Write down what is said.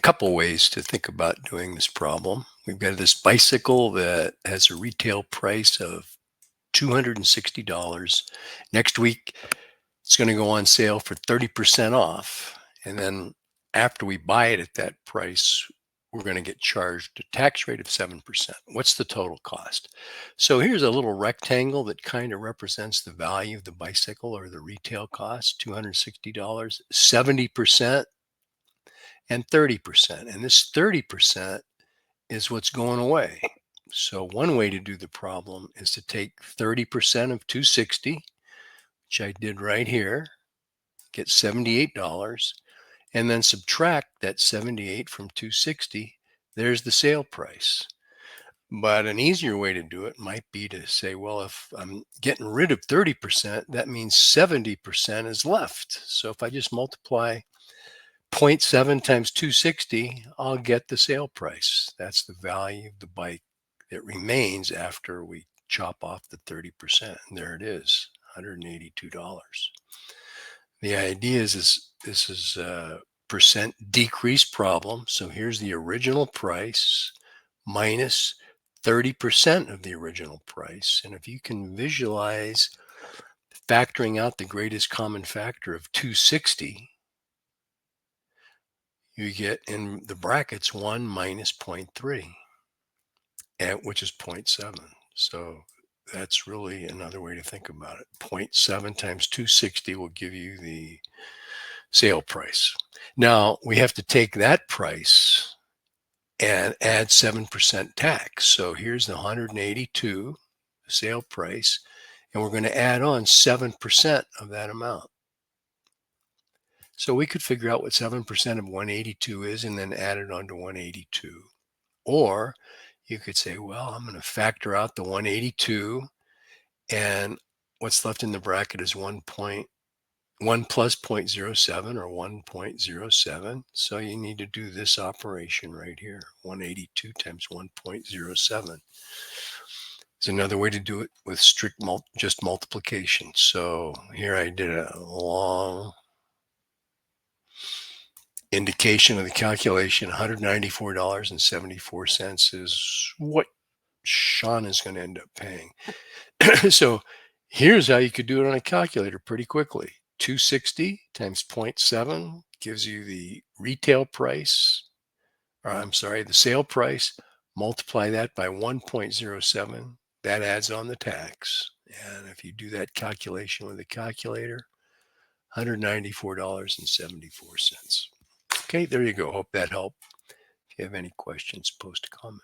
couple ways to think about doing this problem. We've got this bicycle that has a retail price of $260. Next week, it's going to go on sale for 30% off. And then after we buy it at that price, we're going to get charged a tax rate of 7%. What's the total cost? So here's a little rectangle that kind of represents the value of the bicycle or the retail cost, $260, 70%, and 30%. And this 30% is what's going away. So one way to do the problem is to take 30% of 260, which I did right here, get $78, and then subtract that 78 from 260. There's the sale price. But an easier way to do it might be to say, well, if I'm getting rid of 30%, that means 70% is left. So if I just multiply zero point 0.7 times 260, I'll get the sale price. That's the value of the bike that remains after we chop off the 30%. And there it is, $182. The idea is this is a percent decrease problem. So here's the original price minus 30% of the original price. And if you can visualize factoring out the greatest common factor of 260, you get in the brackets 1 minus 0.3, which is 0.7. So that's really another way to think about it. 0.7 times 260 will give you the sale price. Now we have to take that price and add 7% tax. So here's the 182, the sale price, and we're going to add on 7% of that amount. So we could figure out what 7% of 182 is and then add it on to 182. Or you could say, well, I'm going to factor out the 182, and what's left in the bracket is 1 plus 0.07 or 1.07. So you need to do this operation right here, 182 times 1.07. It's another way to do it with strict just multiplication. So here I did a long indication of the calculation. $194.74 is what Sean is going to end up paying. So here's how you could do it on a calculator pretty quickly. 260 times 0.7 gives you the retail price, or I'm sorry, the sale price. Multiply that by 1.07. That adds on the tax. And if you do that calculation with a calculator, $194.74. Okay, there you go. Hope that helped. If you have any questions, post a comment.